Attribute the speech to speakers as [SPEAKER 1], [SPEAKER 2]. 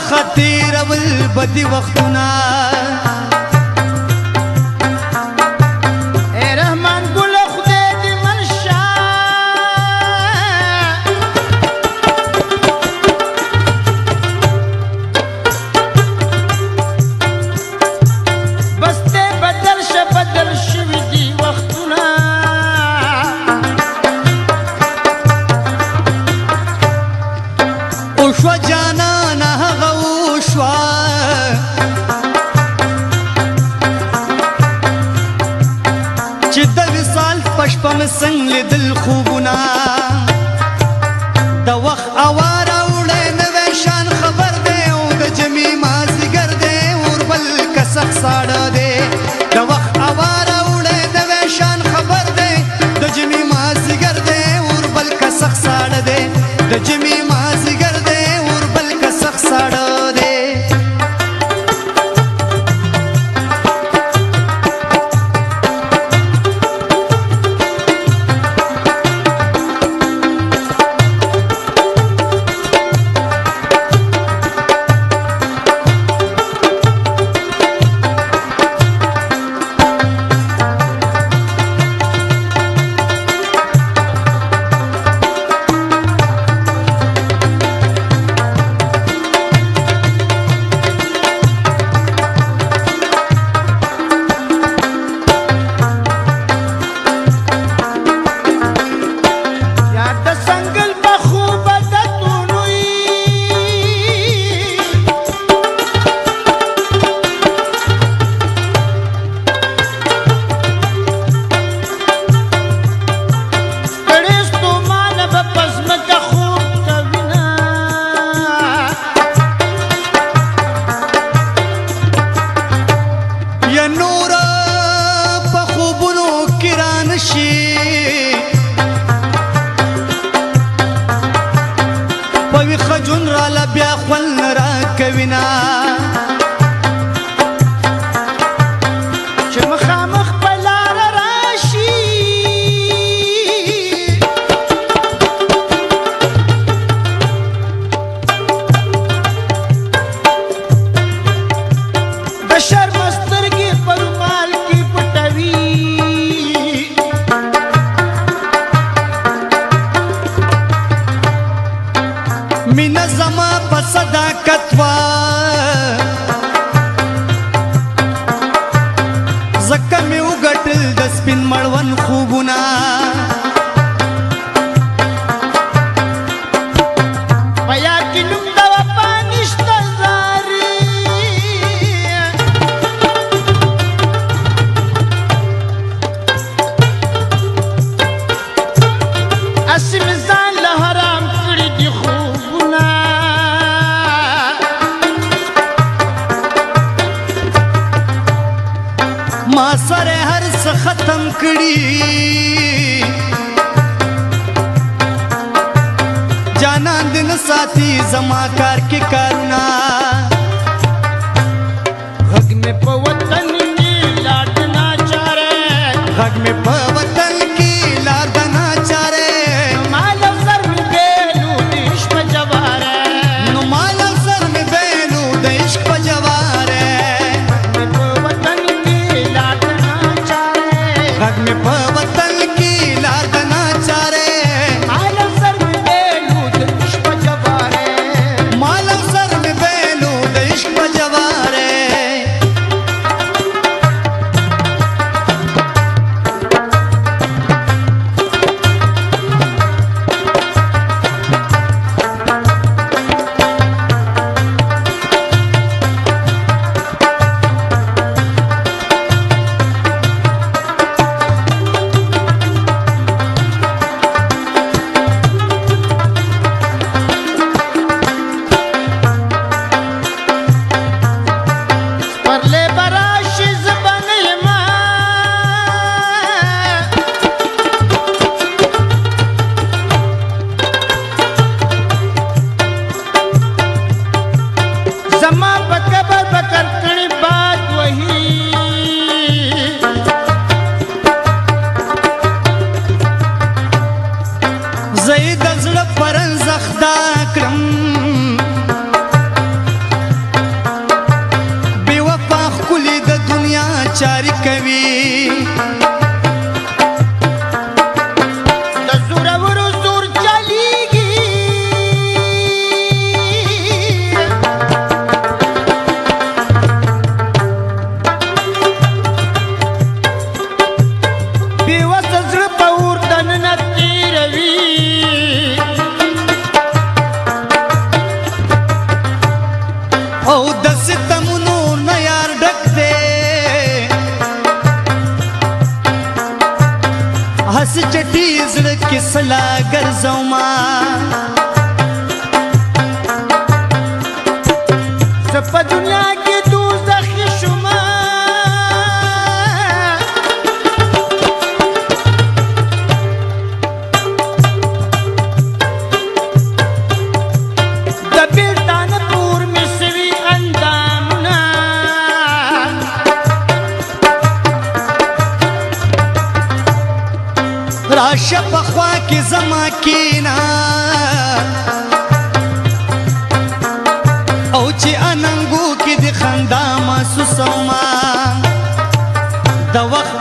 [SPEAKER 1] څخه تېرول بدي وختونه څنګ لیدل خوبونه د وخت اواره وړی نوی شان خبر دی او د جمعې مازدیګر دی اور بل کسخ ساړه دی د وخت اواره وړی نوی شان خبر دی د جمعې مازدیګر دی اور بل کسخ ساړه دی د جمعې مازدیګر دی اور بل کسخ ساړه دی مینا زما په صداقت وا زکه مې وګټل د سپین مړوند خوبونه پیا کې نوم د وفا نشته زاري اسې مې ځان له حرام کړي دي ما سره هر څه ختم کړي جانان دې نه ساتي زما کار کې کارونه غږ مې په وطن کې لاډ ناچاره غږ مې په وطن کې لاډ ناچاره مال سر مې بیلو د عشق په جواره نو مال سر مې بیلو د عشق په جواره غږ مې په وطن کې لار د ناچاره مالم سر مې بیلو د عشق په جواره مالم سر مې بیلو د عشق په جواره د ستمونو نه یار ډک دی هسې چټي زړه کې سلا ګرځوما
[SPEAKER 2] زه په دنیا کې دوزخي شومه د بیلتانه پور مې سوي اندامونه
[SPEAKER 1] راشه پخوا کې زما کینا او چې اننګو کې د خندا محسوسوما د وخت